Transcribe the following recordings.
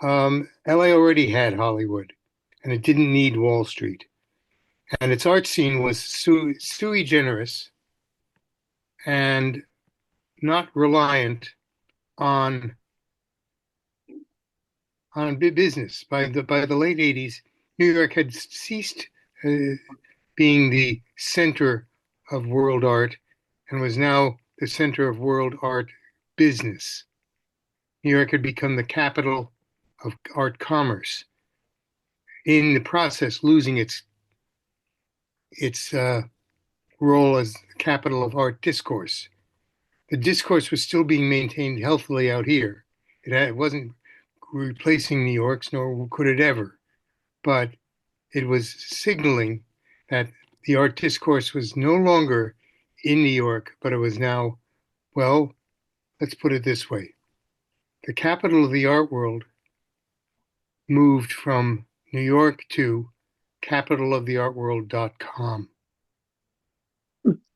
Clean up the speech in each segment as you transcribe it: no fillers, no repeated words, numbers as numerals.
LA already had Hollywood, and it didn't need Wall Street. And its art scene was sui generis and not reliant on business. By the late '80s, New York had ceased uh, being the center of world art and was now the center of world art business. New York had become the capital of art commerce, in the process losing its role as the capital of art discourse. The discourse was still being maintained healthily out here. It wasn't replacing New York's, nor could it ever, but it was signaling that the art discourse was no longer in New York, but it was now, well, let's put it this way. The capital of the art world moved from New York to capitaloftheartworld.com.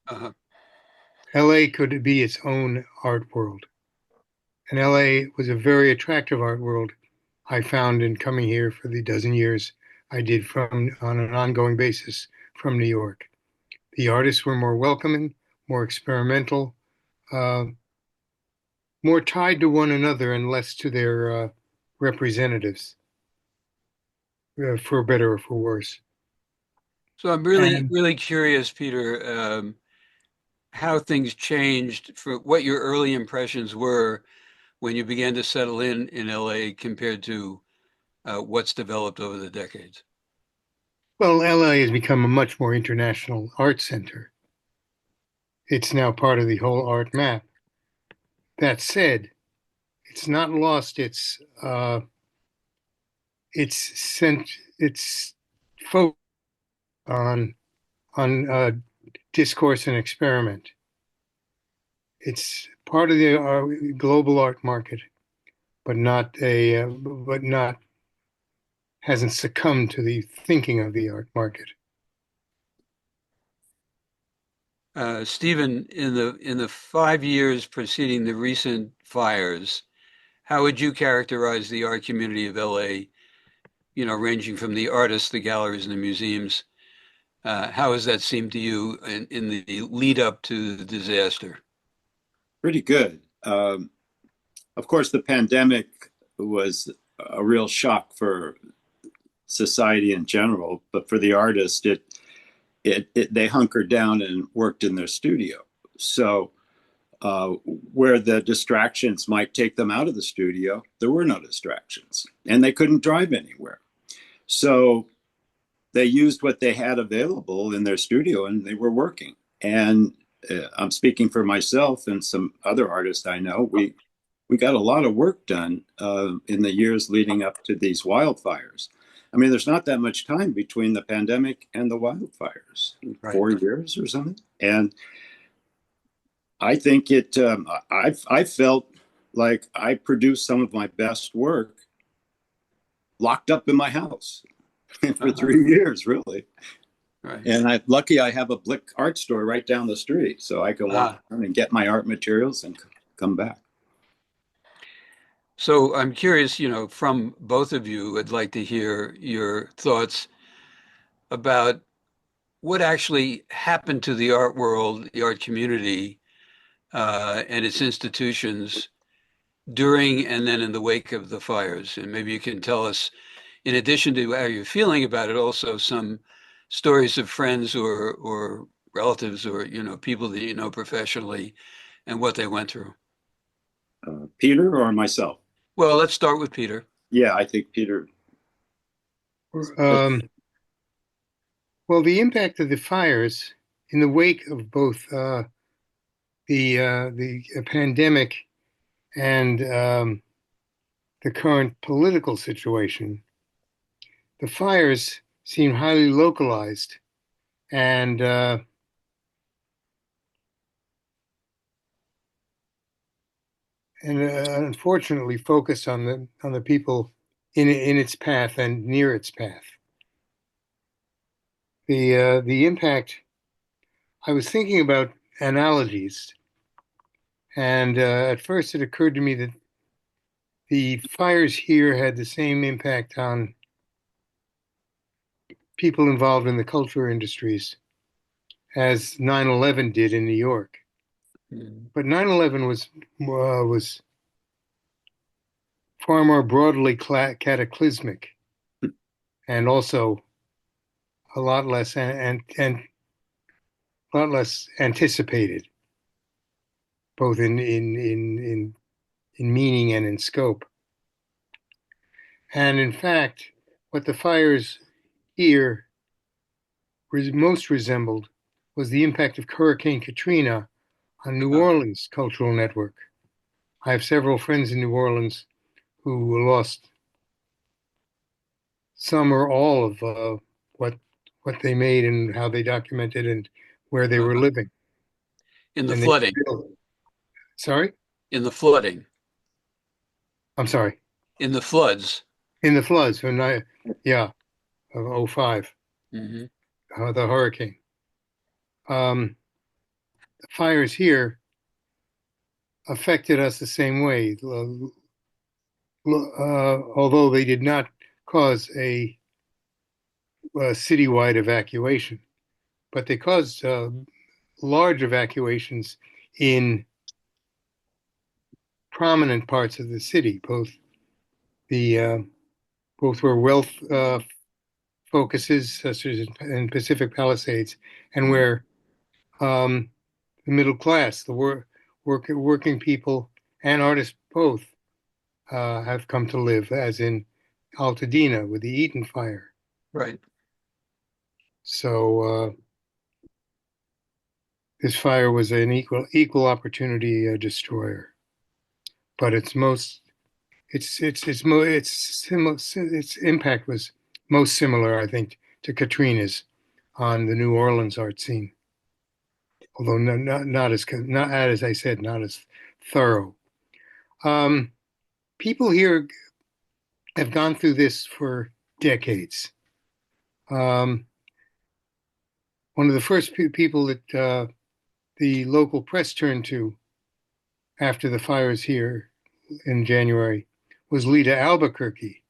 Uh-huh. LA could be its own art world. And LA was a very attractive art world I found in coming here for the dozen years I did from on an ongoing basis from New York. The artists were more welcoming, more experimental, uh, more tied to one another and less to their representatives, for better or for worse. So I'm really, And really curious, Peter, how things changed for what your early impressions were when you began to settle in LA compared to what's developed over the decades. well, LA has become a much more international art center. It's now part of the whole art map. That said, it's not lost its focus on discourse and experiment. It's part of the global art market, but not hasn't succumbed to the thinking of the art market. Stephen, in the 5 years preceding the recent fires, how would you characterize the art community of LA? You know, ranging from the artists, the galleries, and the museums. How has that seemed to you in the lead up to the disaster? Pretty good. Of course, the pandemic was a real shock for society in general, but for the artist, they hunkered down and worked in their studio. So, where the distractions might take them out of the studio, there were no distractions, and they couldn't drive anywhere. So they used what they had available in their studio, and they were working. And I'm speaking for myself and some other artists I know. We got a lot of work done in the years leading up to these wildfires. I mean, there's not that much time between the pandemic and the wildfires, Right. 4 years or something. And I think I felt like I produced some of my best work locked up in my house for Uh-huh. 3 years, really. Right. And I have a Blick art store right down the street, so I can walk Ah. around and get my art materials and come back. So I'm curious, from both of you, I'd like to hear your thoughts about what actually happened to the art world, the art community, and its institutions during and then in the wake of the fires. And maybe you can tell us, in addition to how you're feeling about it, also some stories of friends or relatives or people that you know professionally and what they went through. Peter or myself? Well, let's start with Peter. Yeah, I think Peter. Um, well, the impact of the fires in the wake of both the pandemic and the current political situation, the fires seem highly localized and unfortunately focused on the people in its path and near its path. The impact. I was thinking about analogies, and at first it occurred to me that the fires here had the same impact on people involved in the culture industries as 9/11 did in New York. Mm. But 9/11 was far more broadly cataclysmic and also a lot less and a lot less anticipated, both in meaning and in scope. And in fact, what the fires here most resembled was the impact of Hurricane Katrina on New Oh, Orleans' cultural network. I have several friends in New Orleans who lost some or all of what they made and how they documented and where they were uh, living. in the And they flooding, rebuilt. Sorry? in the flooding, I'm sorry. in the floods. In the floods yeah, of '05, Hmm. the hurricane. The fires here affected us the same way, although they did not cause a citywide evacuation, but they caused large evacuations in prominent parts of the city, the both where wealth focuses, such as in Pacific Palisades, and where um, the middle class, the working people, and artists both have come to live, as in Altadena with the Eaton fire. Right. So this fire was an equal opportunity destroyer, but its impact was most similar, I think, to Katrina's on the New Orleans art scene, although not as I said, not as thorough. Um, People here have gone through this for decades. Um, One of the first people that the local press turned to after the fires here in January was Lita Albuquerque,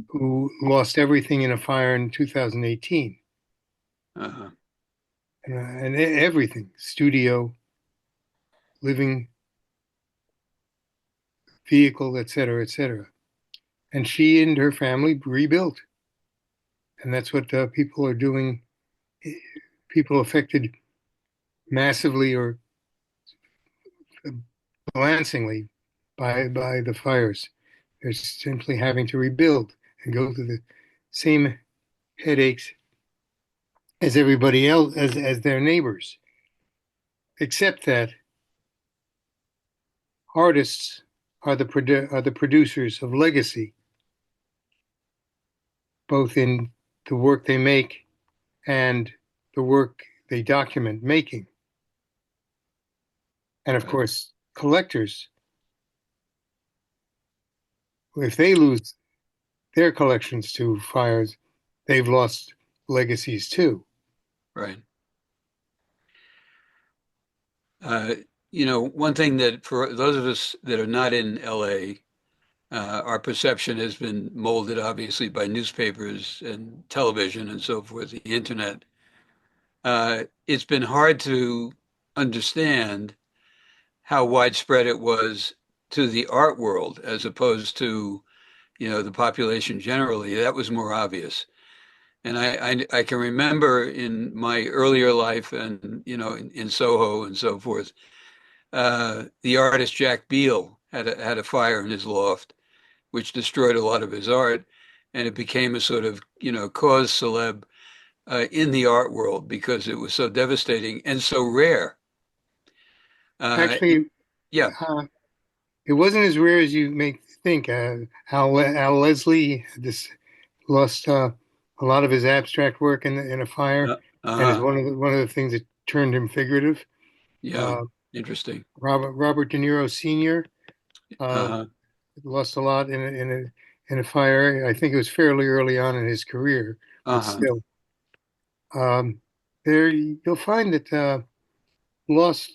who lost everything in a fire in 2018. Uh-huh. And everything, studio, living, vehicle, et cetera, et cetera. And she and her family rebuilt. And that's what people are doing. People affected massively or glancingly by the fires. They're simply having to rebuild and go through the same headaches as everybody else, as their neighbors, except that artists are the producers of legacy, both in the work they make and the work they document making. And of Right. course, collectors, if they lose their collections to fires, they've lost legacies too. Right. Uh, one thing that for those of us that are not in LA, our perception has been molded obviously by newspapers and television and so forth, the internet. It's been hard to understand how widespread it was to the art world as opposed to, the population generally. That was more obvious. And I can remember in my earlier life and, in Soho and so forth, the artist Jack Beale had a fire in his loft, which destroyed a lot of his art, and it became a sort of cause celeb in the art world because it was so devastating and so rare. Uh, Actually, yeah, uh, it wasn't as rare as you may think. Al Leslie this lost a lot of his abstract work in a fire, and is uh-huh, one of the things that turned him figurative. yeah, Uh, interesting. Robert De Niro Sr. Uh, Uh-huh, lost a lot in a fire. I think it was fairly early on in his career, but uh-huh, still, um, there you'll find that loss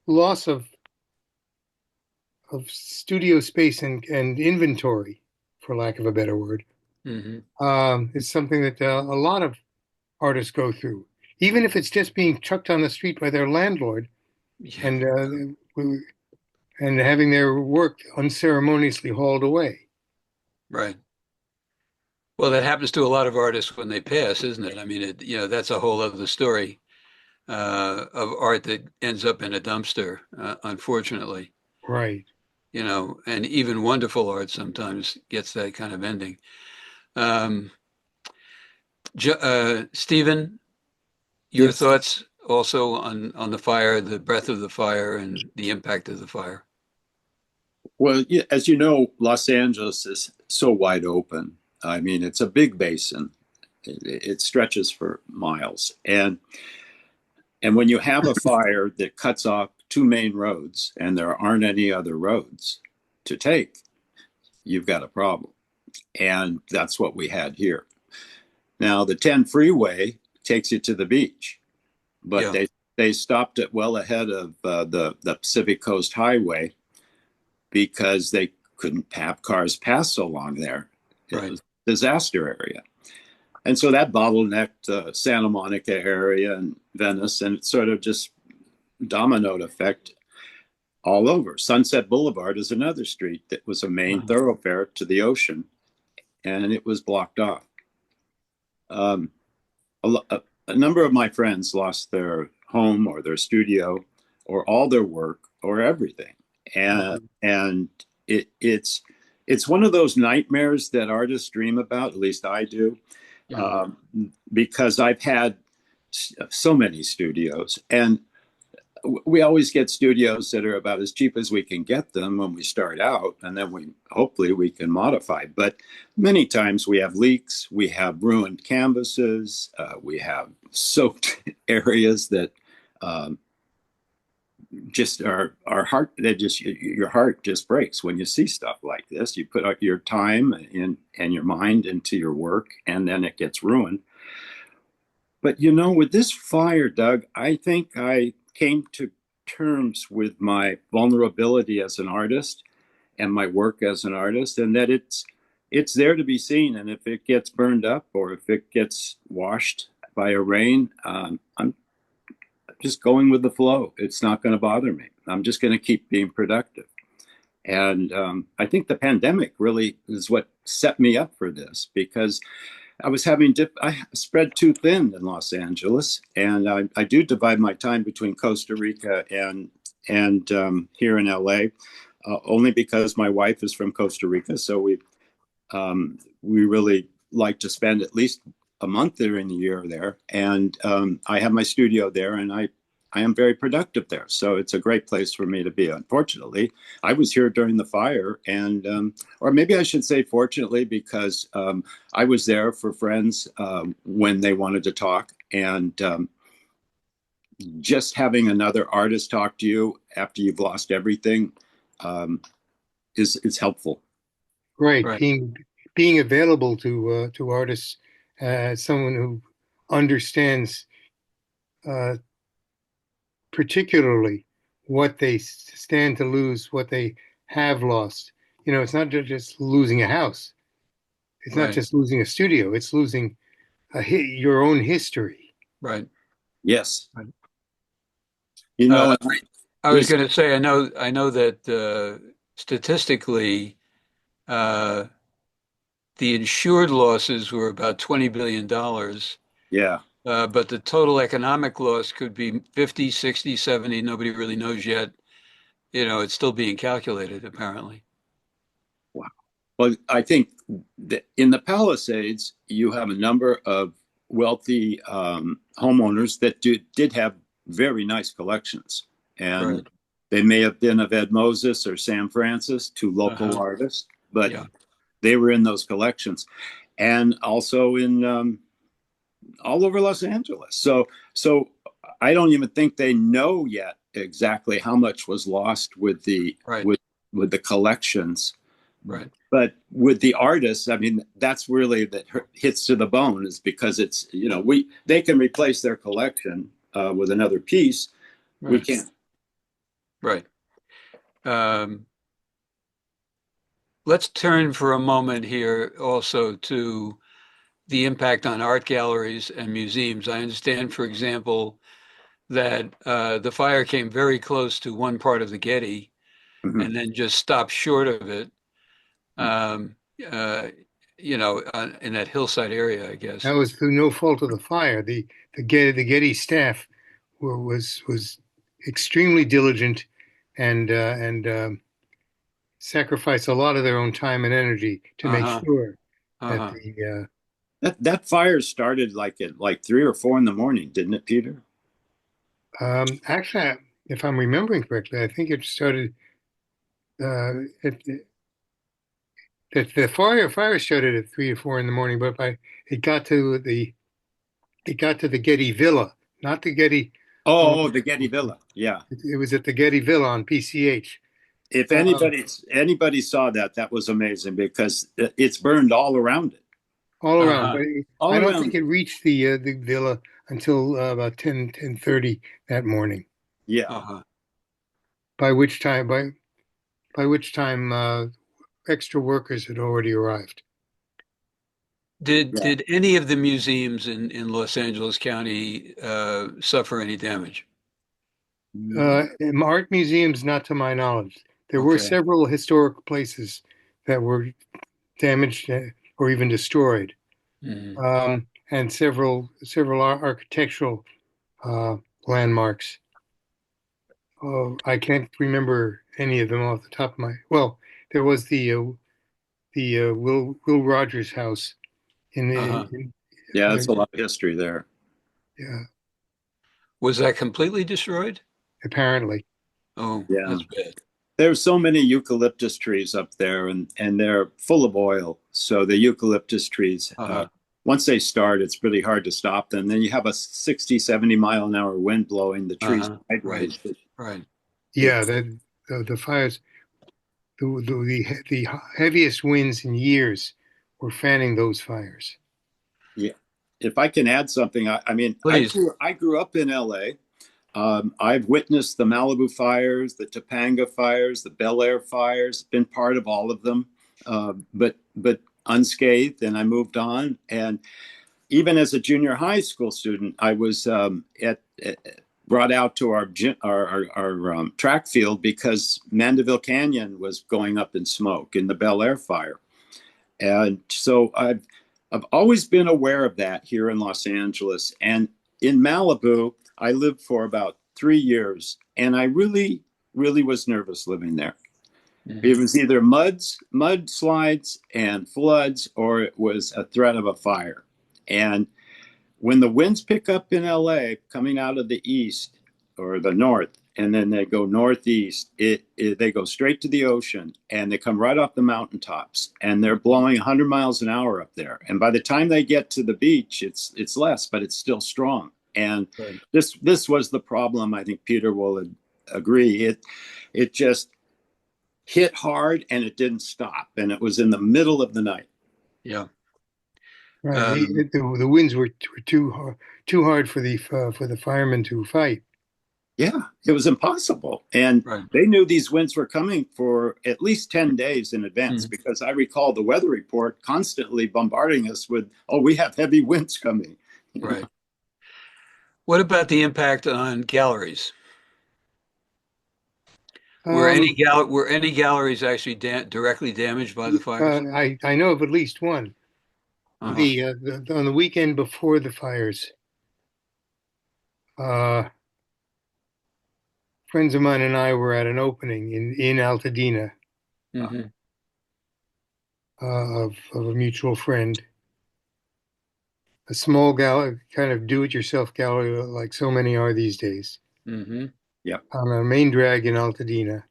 loss of studio space and inventory, for lack of a better word, Hmm. is something that a lot of artists go through, even if it's just being chucked on the street by their landlord Yeah, and having their work unceremoniously hauled away. right. Well, that happens to a lot of artists when they pass, isn't it? I mean, that's a whole other story of art that ends up in a dumpster, unfortunately. Right. And even wonderful art sometimes gets that kind of ending. Um, Stephen, your Yes. thoughts also on the fire, the breath of the fire, and the impact of the fire? Well, yeah, as you know, Los Angeles is so wide open. I mean, it's a big basin. It stretches for miles, and when you have a fire that cuts off two main roads, and there aren't any other roads to take, you've got a problem. And that's what we had here. Now, the 10 freeway takes you to the beach, but Yeah, they stopped it well ahead of the Pacific Coast Highway because they couldn't have cars pass so long there. It right. was a disaster area. And so that bottlenecked Santa Monica area and Venice, and it sort of just dominoed effect all over. Sunset Boulevard is another street that was a main Wow. thoroughfare to the ocean, and it was blocked off. Um, a number of my friends lost their home or their studio or all their work or everything, and it's one of those nightmares that artists dream about. At least I do, Yeah. um, because I've had so many studios, and we always get studios that are about as cheap as we can get them when we start out, and then we hopefully we can modify. But many times we have leaks, we have ruined canvases, we have soaked areas that um, just our heart. They just your heart just breaks when you see stuff like this. You put out your time and your mind into your work, and then it gets ruined. But with this fire, Doug, I think I came to terms with my vulnerability as an artist and my work as an artist, and that it's there to be seen. And if it gets burned up or if it gets washed by a rain, I'm just going with the flow. It's not going to bother me. I'm just going to keep being productive. And I think the pandemic really is what set me up for this because I was I spread too thin in Los Angeles, and I do divide my time between Costa Rica and here in LA, only because my wife is from Costa Rica, so we really like to spend at least a month during the year there, and I have my studio there, and I am very productive there. So it's a great place for me to be. Unfortunately, I was here during the fire, and or maybe I should say fortunately, because I was there for friends when they wanted to talk, and just having another artist talk to you after you've lost everything um, is helpful. Right. Right. Being available to artists as someone who understands uh, particularly what they stand to lose, what they have lost. It's not just losing a house. It's not Right. just losing a studio. It's losing your own history. Right. Yes, Right. you Uh, know, I was there's going to say, I know that statistically, uh, the insured losses were about $20 billion, yeah. but the total economic loss could be 50, 60, 70. Nobody really knows yet. It's still being calculated, apparently. Wow. Well, I think that in the Palisades, you have a number of wealthy homeowners that did have very nice collections. Right. And they may have been of Ed Moses or Sam Francis, two local Uh-huh. artists, but Yeah. they were in those collections. And also in all over Los Angeles. So I don't even think they know yet exactly how much was lost with the Right. with the collections, Right. but with the artists, I mean, that's really that hits to the bone is because it's they can replace their collection with another piece. We Right. can't. Right. Um, let's turn for a moment here also to the impact on art galleries and museums. I understand, for example, that the fire came very close to one part of the Getty Mhm. and then just stopped short of it, um, uh, in that hillside area, I That guess. was through no fault of the fire. The Getty staff was extremely diligent and sacrificed a lot of their own time and energy to make Uh-huh. sure that Uh-huh. the That fire started like at like 3 or 4 in the morning, didn't it, Peter? actually, if I'm remembering correctly, I think it started at the fire started at 3 or 4 in the morning, but it got to the Getty Villa, not the Getty Hall. Oh, the Getty Villa. Yeah. It was at the Getty Villa on PCH. If Um, anybody saw that, that was amazing because it's burned all around it, all around, Uh-huh. but all I don't around think it. it reached the villa until about 10:30 that morning. Yeah, Uh-huh. By which time, extra workers had already arrived. Did yeah. did any of the museums in Los Angeles County suffer any damage? Art museums, not to my knowledge. There were Okay. several historic places that were damaged or even destroyed, Mhm. and several architectural uh, landmarks. Oh, I can't remember any of them off the top of my. Well, there was the Will Rogers house Uh-huh. Yeah, uh, that's a lot of history there. yeah, Was that completely destroyed? apparently. Oh, Yeah. that's bad. There's so many eucalyptus trees up there, and they're full of oil. So the eucalyptus trees, Uh-huh. once they start, it's really hard to stop them. Then you have a 60, 70 mile an hour wind blowing the trees Uh-huh. Right. sideways. Right. Yeah, It's the fires, the heaviest winds in years were fanning those fires. yeah. If I can add something, I mean, Please. I grew up in LA. I've witnessed the Malibu fires, the Topanga fires, the Bel Air fires, been part of all of them, but unscathed. And I moved on. And even as a junior high school student, I was brought out to our track field because Mandeville Canyon was going up in smoke in the Bel Air fire. And so I've always been aware of that here in Los Angeles. And in Malibu, I lived for about 3 years, and I really, really was nervous living there. It Mhm. was either mudslides and floods, or it was a threat of a fire. And when the winds pick up in LA coming out of the east or the north, and then they go northeast, they go straight to the ocean and they come right off the mountaintops and they're blowing 100 miles an hour up there. And by the time they get to the beach, it's less, but it's still strong. And Right. this was the problem. I think Peter will agree. It just hit hard and it didn't stop, and it was in the middle of the night. Yeah. Right, Um, the winds were too hard for the firemen to fight. Yeah, it was impossible. And right. they knew these winds were coming for at least 10 days in advance, Mhm. because I recall the weather report constantly bombarding us with, oh, we have heavy winds coming. You know? Right. What about the impact on galleries? Um, Were any galleries actually directly damaged by the fires? I know of at least one. Uh-huh. On the weekend before the fires, uh, friends of mine and I were at an opening in Altadena Hmm. of a mutual friend, a small gallery, kind of do-it-yourself gallery like so many are these days, Hmm. Yeah. on a main drag in Altadena.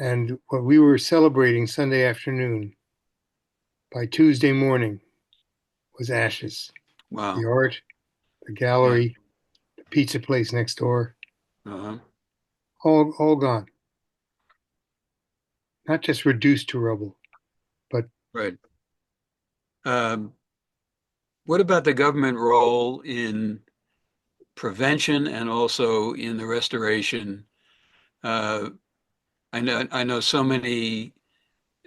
And what we were celebrating Sunday afternoon, by Tuesday morning, was ashes. The Wow. art, the Yeah. gallery, the pizza place next door, Uh-huh. all gone. Not just reduced to rubble, but Right. Um, what about the government role in prevention and also in the restoration? Uh, I know so many.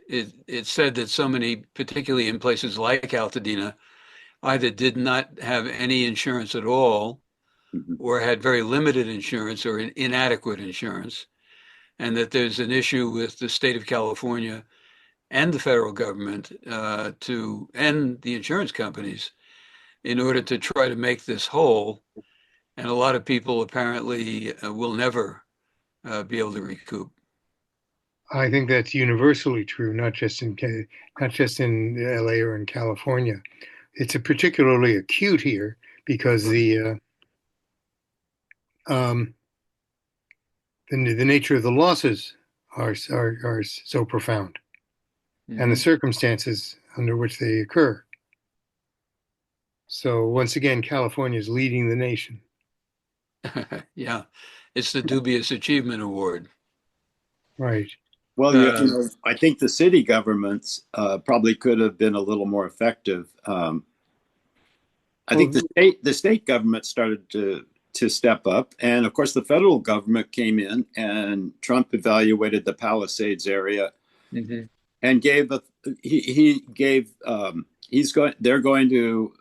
It's said that so many, particularly in places like Altadena, either did not have any insurance at all, Mhm. or had very limited insurance or inadequate insurance, and that there's an issue with the state of California and the federal government to and the insurance companies in order to try to make this whole. And a lot of people apparently will never be able to recoup. I think that's universally true, not just in LA or in California. It's a particularly acute here because um, the nature of the losses are so profound, and the Hmm. circumstances under which they occur. So once again, California is leading the nation. Yeah, it's the Dubious Achievement Award. Right. Well, you Uh, know, I think the city governments probably could have been a little more effective. I think Well, the state government started to step up, and of course, the federal government came in, and Trump evaluated the Palisades area mhm. and gave a he gave he's going they're going to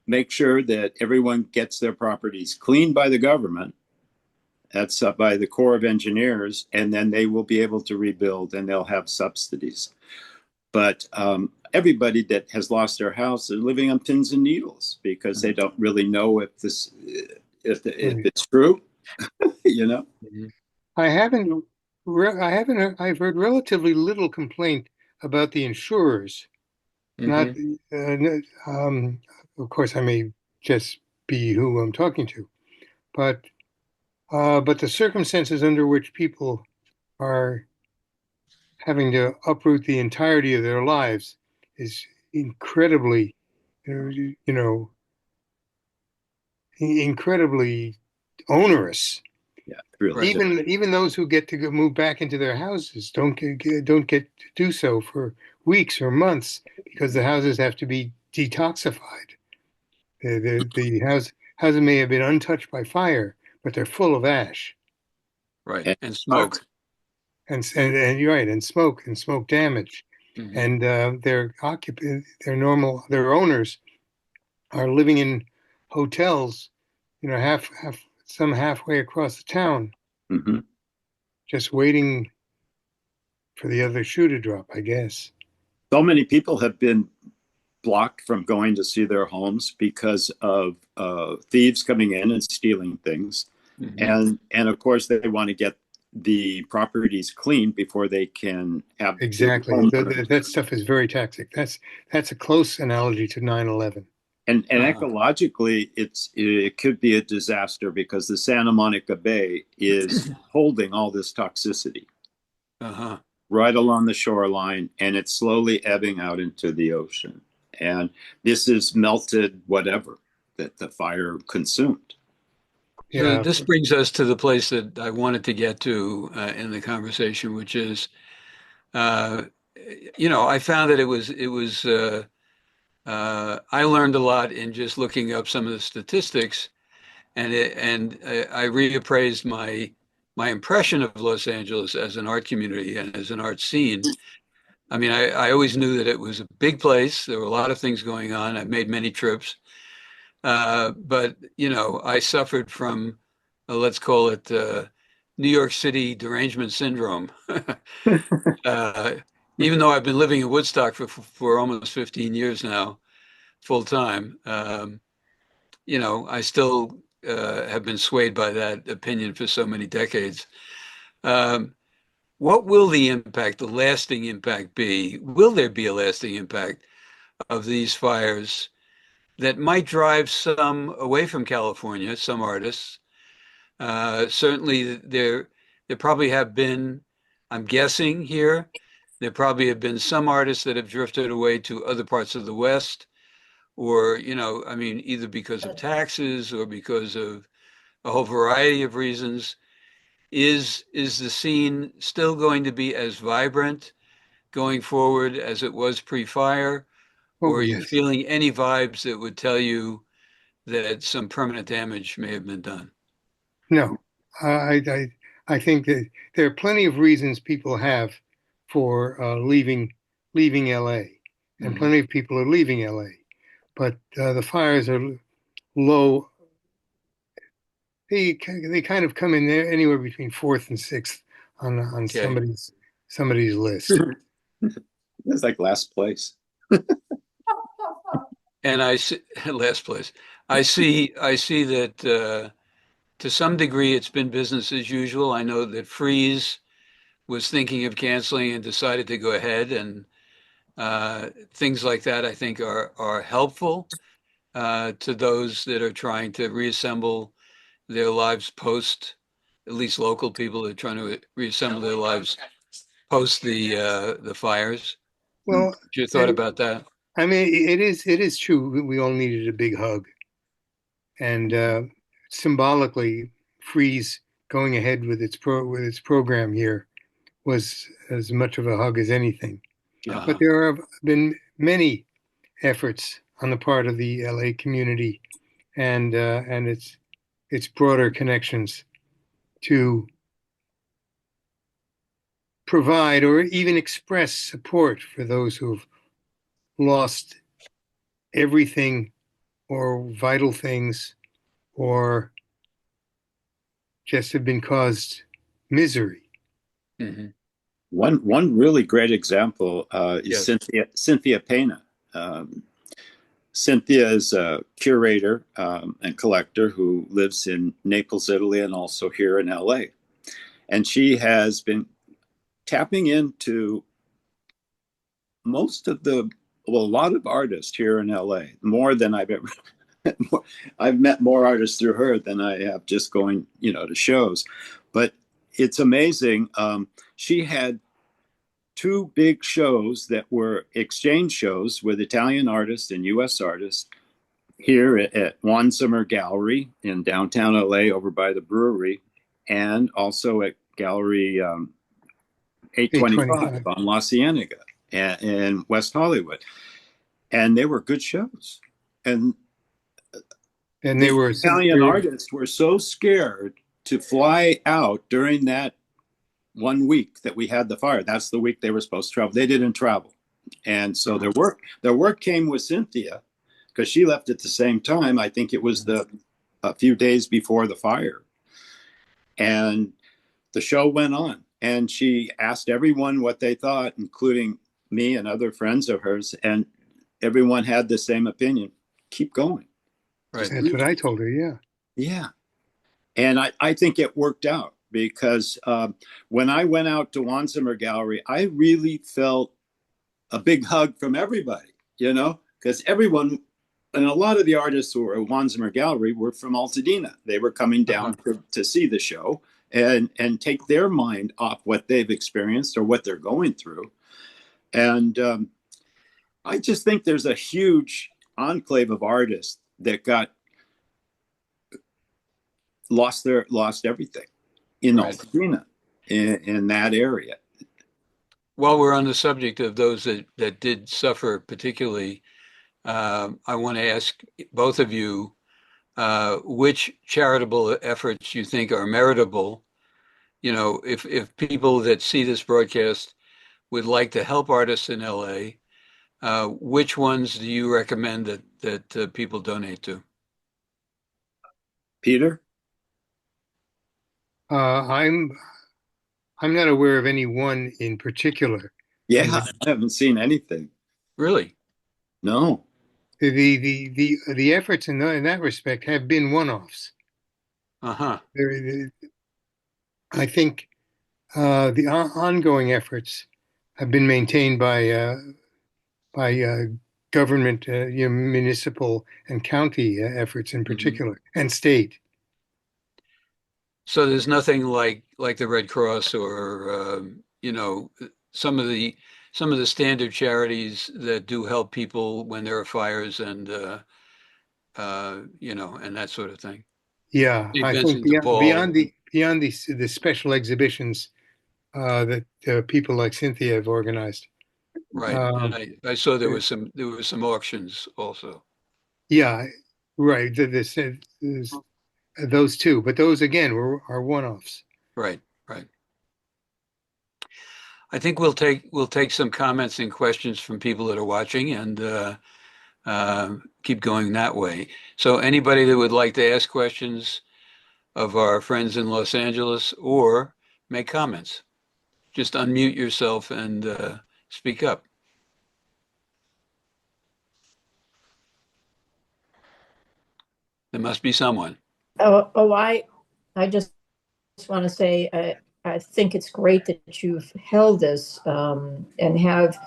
make sure that everyone gets their properties cleaned by the government. That's by the Corps of Engineers, and then they will be able to rebuild, and they'll have subsidies. But everybody that has lost their house is living on pins and needles because they don't really know if right. it's true, you know. Mhm. I haven't, I've heard relatively little complaint about the insurers. Not, Mhm. um, of course, I may just be who I'm talking to, but but the circumstances under which people are having to uproot the entirety of their lives is incredibly, you know, incredibly onerous. Yeah, really. Right. Even those who get to move back into their houses don't get to do so for weeks or months because the houses have to be detoxified. The houses may have been untouched by fire, but they're full of ash Right. And And smart. smoke. and you're right, and smoke damage, Hmm. and their owners are living in hotels, some halfway across the town, Mm-hmm. just waiting for the other shoe to drop, I guess. So many people have been blocked from going to see their homes because of thieves coming in and stealing things, Hmm. and of course they want to get the properties cleaned before they can have the Exactly. homeowners. That stuff is very toxic. That's a close analogy to 9/11. And Uh-huh. ecologically, it could be a disaster because the Santa Monica Bay is holding all this toxicity Uh-huh. right along the shoreline, and it's slowly ebbing out into the ocean. And this is melted whatever that the fire consumed. So Yeah. this brings us to the place that I wanted to get to in the conversation, which is, uh, I found that I learned a lot in just looking up some of the statistics, and I reappraised my impression of Los Angeles as an art community and as an art scene. I mean, I always knew that it was a big place. There were a lot of things going on. I've made many trips. But, I suffered from, let's call it New York City derangement syndrome. Uh, Even though I've been living in Woodstock for almost 15 years now, full time, I still have been swayed by that opinion for so many decades. Um, what will the lasting impact be? Will there be a lasting impact of these fires that might drive some away from California, some artists? Certainly, there probably have been, I'm guessing here, there probably have been some artists that have drifted away to other parts of the West, or, I mean, either because of taxes or because of a whole variety of reasons. Is the scene still going to be as vibrant going forward as it was pre-fire, or Oh, are you yes. feeling any vibes that would tell you that some permanent damage may have been done? No. I I think that there are plenty of reasons people have for leaving LA, and Mhm. plenty of people are leaving LA. But the fires are low. They kind of come in there anywhere between fourth and sixth on Okay. somebody's list. It's like last place. And I see, last place. I see that to some degree it's been business as usual. I know that Freeze was thinking of canceling and decided to go ahead, and things like that I think are helpful to those that are trying to reassemble their lives post, at least local people are trying to reassemble their lives post the fires. Mm. Well, What's your thought and about that? I mean, it is true. We all needed a big hug, and symbolically, Freeze going ahead with with its program here was as much of a hug as anything. Yeah. But there have been many efforts on the part of the LA community and its broader connections to provide or even express support for those who've lost everything or vital things or just have been caused misery. Hmm. One really great example is Yes. Cynthia Pena. Um, Cynthia is a curator and collector who lives in Naples, Italy, and also here in LA. And she has been tapping into most of the, well, a lot of artists here in LA, more than I've ever. I've met more artists through her than I have just going, to shows. But it's amazing. She had two big shows that were exchange shows with Italian artists and U.S. artists here at One Summer Gallery in downtown LA over by the brewery, and also at Gallery 825 825. on La Cienega in West Hollywood. And they were good shows. And And they the were, Italian artists were so scared to fly out during that 1 week that we had the fire. That's the week they were supposed to travel. They didn't travel. And so their work came with Cynthia because she left at the same time. I think it was a few days before the fire. And the show went on. And she asked everyone what they thought, including me and other friends of hers. And everyone had the same opinion. Keep going. Right. Just that's what I told her. Yeah. yeah. And I think it worked out because when I went out to Wansimer Gallery, I really felt a big hug from everybody, because everyone and a lot of the artists who were at Wansimer Gallery were from Altadena. They were coming Uh-huh. down to see the show and take their mind off what they've experienced or what they're going through. And I just think there's a huge enclave of artists that got lost everything in Right. Altadena in that area. While we're on the subject of those that did suffer particularly, I want to ask both of you which charitable efforts you think are meritable. If people that see this broadcast would like to help artists in LA, which ones do you recommend that people donate to? Peter? Uh, I'm I'm not aware of any one in particular. Yeah, And I haven't seen anything. Really? No. the efforts in that respect have been one-offs. Uh-huh. I think the ongoing efforts have been maintained by government, municipal and county efforts in Hmm. particular, and state. So there's nothing like the Red Cross or some of the standard charities that do help people when there are fires and and that sort of thing. Yeah, St. I think Vincent de Paul. beyond the special exhibitions that people like Cynthia have organized. Right. And Um, I saw there was some auctions also. yeah, right. Those two, but those again are one-offs. Right. I think we'll take some comments and questions from people that are watching and keep going that way. So anybody that would like to ask questions of our friends in Los Angeles or make comments, just unmute yourself and speak up. There must be someone. I just want to say I think it's great that you've held this and have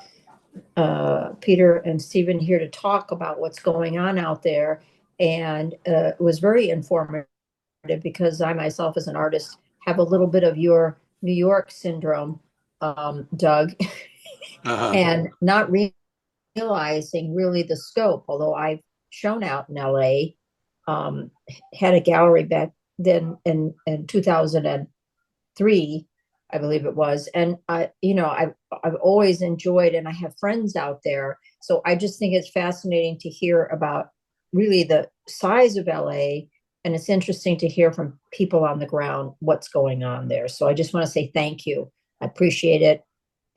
Peter and Stephen here to talk about what's going on out there. And it was very informative because I myself, as an artist, have a little bit of your New York syndrome, Doug, and not realizing really the scope. Although I've shown out in LA, had a gallery back then in 2003, I believe it was. And I've always enjoyed, and I have friends out there. So I just think it's fascinating to hear about really the size of LA. And it's interesting to hear from people on the ground what's going on there. So I just want to say thank you. I appreciate it.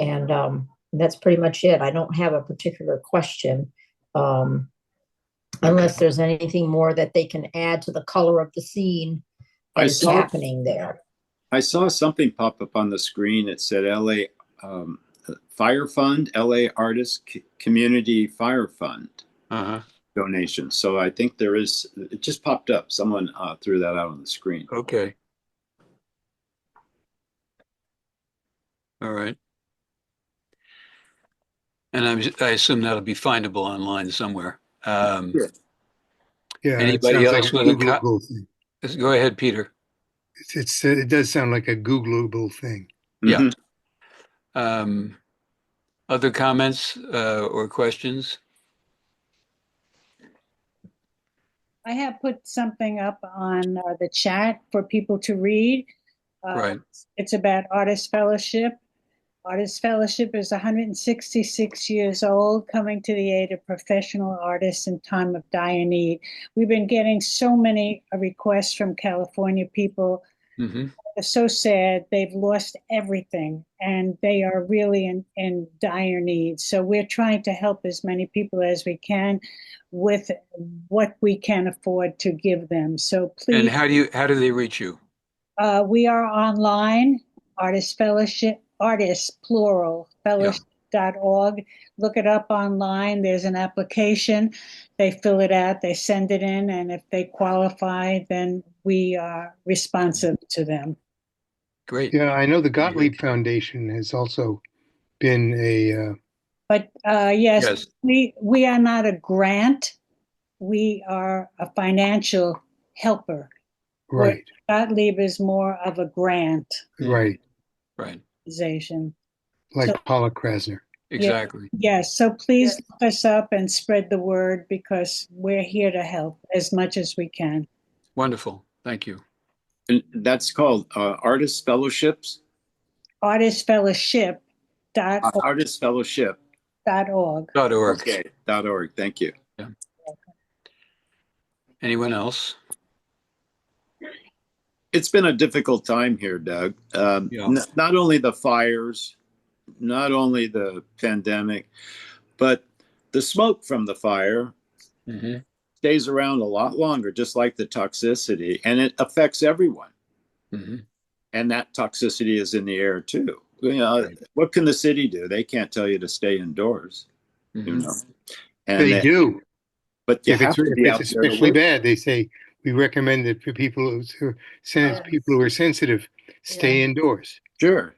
And that's pretty much it. I don't have a particular question, unless there's anything more that they can add to the color of the scene that is happening there. I saw something pop up on the screen. It said LA Fire Fund, LA Artist Community Fire Fund donation. So I think there is, it just popped up. Someone threw that out on the screen. Okay. All right. And I assume that'll be findable online somewhere. Sure. Yeah, Anybody else like with Googleable thing. Go ahead, Peter. It does sound like a Googleable thing. Yeah. Other comments or questions? I have put something up on the chat for people to read. Right. It's about Artist Fellowship. Artist Fellowship is 166 years old, coming to the aid of professional artists in time of dire need. We've been getting so many requests from California people. They're so sad. They've lost everything, and they are really in dire need. So we're trying to help as many people as we can with what we can afford to give them. So please. And how do they reach you? We are online, Artist Fellowship, Artists, plural, fellowship.org. Look it up online. There's an application. They fill it out, they send it in, and if they qualify, then we are responsive to them. Great. Yeah, I know the Gottlieb Foundation has also been a... But yes, we are not a grant. We are a financial helper. Right. Gottlieb is more of a grant. Right. Right. Organization. Like Paula Krasner. Exactly. Yes. So please look us up and spread the word because we're here to help as much as we can. Wonderful. Thank you. And that's called Artist Fellowships? Artist Fellowship. Artist Fellowship. .org. Okay. .org. Thank you. Yeah. Anyone else? It's been a difficult time here, Doug. Not only the fires, not only the pandemic, but the smoke from the fire stays around a lot longer, just like the toxicity, and it affects everyone. And that toxicity is in the air too. What can the city do? They can't tell you to stay indoors. You know, and they do. But you if have to be out it's there to especially work. bad, they say we recommend that for people who are sensitive, stay indoors. Sure.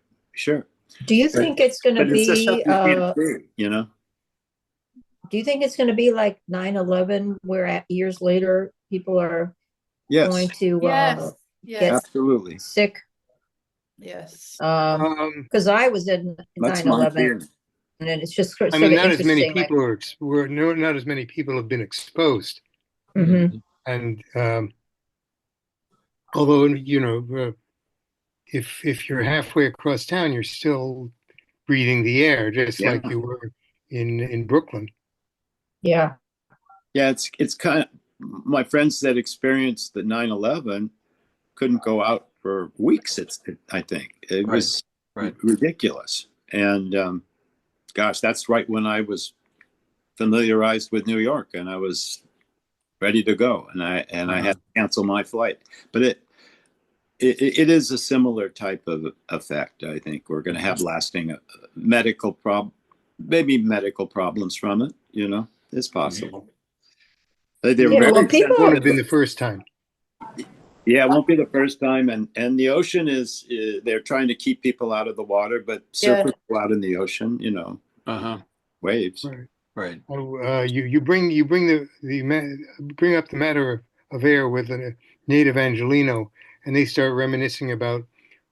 Do you think it's going to be, you know? Do you think it's going to be like 9/11, where years later people are going to get absolutely sick? Yes. Because I was in 9/11, and it's just sort of not as many interesting, people not as many people have been exposed. And although if you're halfway across town, you're still breathing the air, just like you were in Brooklyn. Yeah, it's kind of, my friends that experienced the 9/11 couldn't go out for weeks. I think it was ridiculous, And gosh, that's right when I was familiarized with New York, and I was ready to go, and I had to cancel my flight. But it is a similar type of effect. I think we're going to have lasting maybe medical problems from it. You know, it's possible. They're Yeah, very well, people- It won't have been the first time. Yeah, it won't be the first time, and the ocean is they're trying to keep people out of the water, but surfers go out in the ocean, you know, waves. Right. You bring up the matter of air with a native Angelino, and they start reminiscing about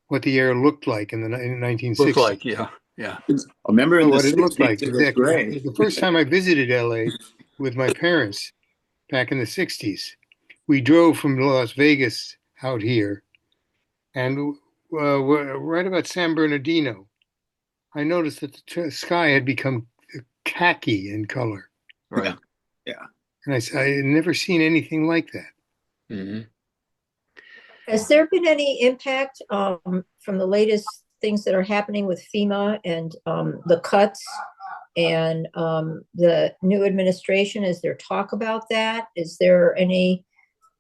what the air looked like in the 1960s. Looked like, yeah. I remember in the what it 60s, looked like. it was Exactly. gray. The first time I visited LA with my parents back in the 60s, we drove from Las Vegas out here, and right about San Bernardino, I noticed that the sky had become khaki in color. Right. Yeah. And I had never seen anything like that. Mm-hmm. Has there been any impact from the latest things that are happening with FEMA and the cuts and the new administration? Is there talk about that? Is there any?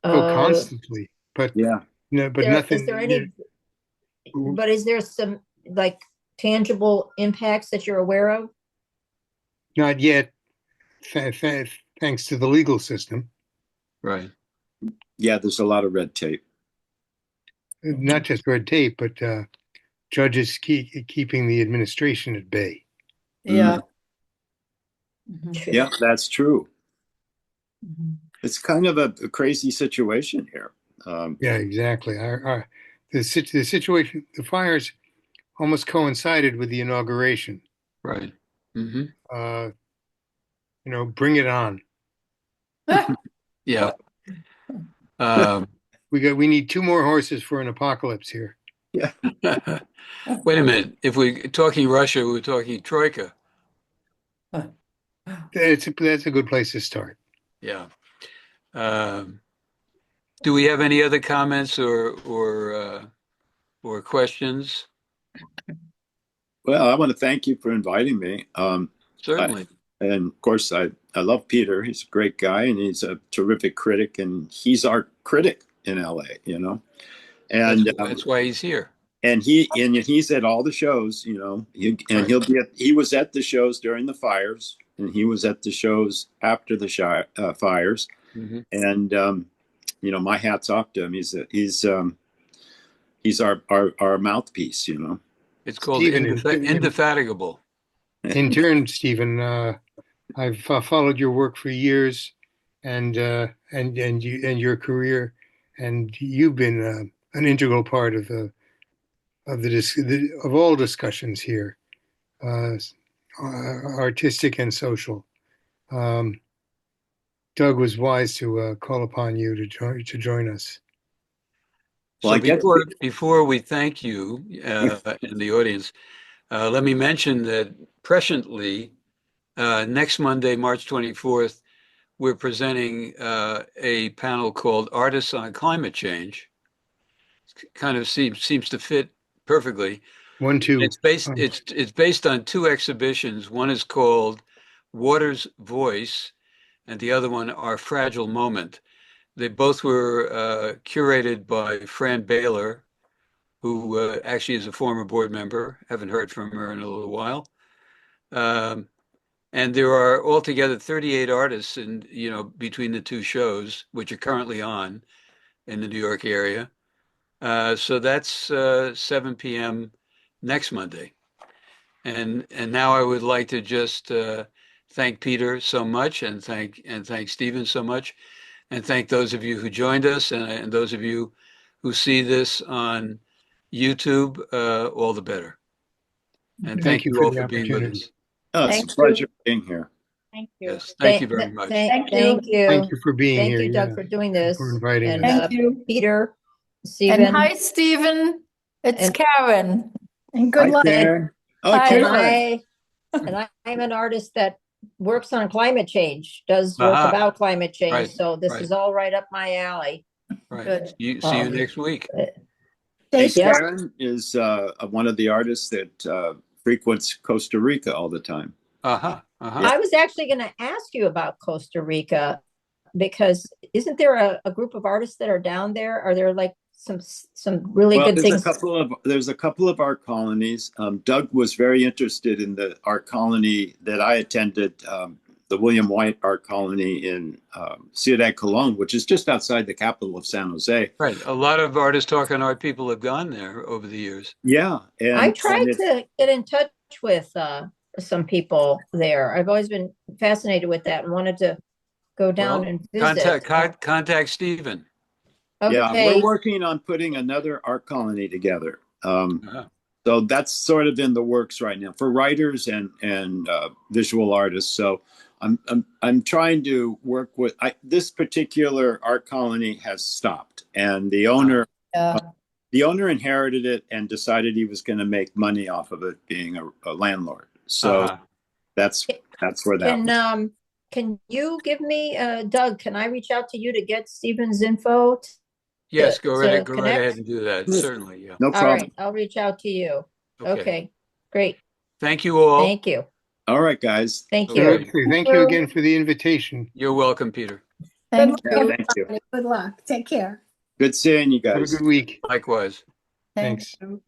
Constantly, but Yeah. no, but there, nothing. Is there any? But is there some like tangible impacts that you're aware of? Not yet, thanks to the legal system. Right. Yeah, there's a lot of red tape. Not just red tape, but judges keeping the administration at bay. Yeah. Yeah, that's true. Mhm. It's kind of a crazy situation here. Yeah, exactly. The situation, the fires almost coincided with the inauguration. Right. Mm-hmm. Bring it on. Yeah. We need 2 more horses for an apocalypse here. Yeah. Wait a minute. If we're talking Russia, we're talking Troika. That's a good place to start. Yeah. Do we have any other comments or questions? Well, I want to thank you for inviting me. Certainly. And of course, I love Peter. He's a great guy, and he's a terrific critic, and he's our critic in LA, you know. And that's why he's here. And he's at all the shows, you know. He was at the shows during the fires, and he was at the shows after the fires. Mm-hmm. And my hat's off to him. He's our mouthpiece, you know. It's called Stephen, indefatigable. In turn, Stephen, I've followed your work for years, and your career, and you've been an integral part of all discussions here, artistic and social. Doug was wise to call upon you to join us. Well, before we thank you in the audience, let me mention that presciently, next Monday, March 24th, we're presenting a panel called Artists on Climate Change. Kind of seems to fit perfectly. 1, 2. It's based on 2 exhibitions. One is called Water's Voice, and the other one, Our Fragile Moment. They both were curated by Fran Baylor, who actually is a former board member. Haven't heard from her in a little while. And there are altogether 38 artists between the 2 shows, which are currently on in the New York area. So that's 7 p.m. next Monday. And now I would like to just thank Peter so much, and thank Stephen so much, and thank those of you who joined us, and those of you who see this on YouTube, all the better. And thank you all for being with us. Oh, it's a pleasure being here. Thank you. Yes, thank you very much. Thank you. Thank you for being here. Thank you, Doug, for doing this. For inviting and us. Thank you. Peter, Stephen. And hi, Stephen. It's And- Karen. And good luck. Karen. Oh, Hi. Karen. I'm an artist that works on climate change, does work about climate change. Right, So this right. is all right up my alley. Right. Good. See you next week. Hey, Yeah. Karen is one of the artists that frequents Costa Rica all the time. I was actually going to ask you about Costa Rica because isn't there a group of artists that are down there? Are there like some really good things? There's a couple of art colonies. Doug was very interested in the art colony that I attended, the William White Art Colony in Ciudad Colón, which is just outside the capital of San Jose. Right. A lot of artist talking art people have gone there over the years. Yeah. I tried to get in touch with some people there. I've always been fascinated with that and wanted to go down and visit. Contact Stephen. Okay. Yeah, we're working on putting another art colony together. So that's sort of in the works right now for writers and visual artists. So I'm trying to work with this particular art colony has stopped, and the owner inherited it and decided he was going to make money off of it being a landlord. So that's where that. Can you give me Doug? Can I reach out to you to get Stephen's info? Yes, go right ahead and do that. Certainly, yeah. No problem. All right, I'll reach out to you. Okay, great. Thank you all. Thank you. All right, guys. Thank you. Okay, thank you again for the invitation. You're welcome, Peter. Thank you. Thank you. Good luck. Take care. Good seeing you guys. Have a good week. Likewise. Thanks. you.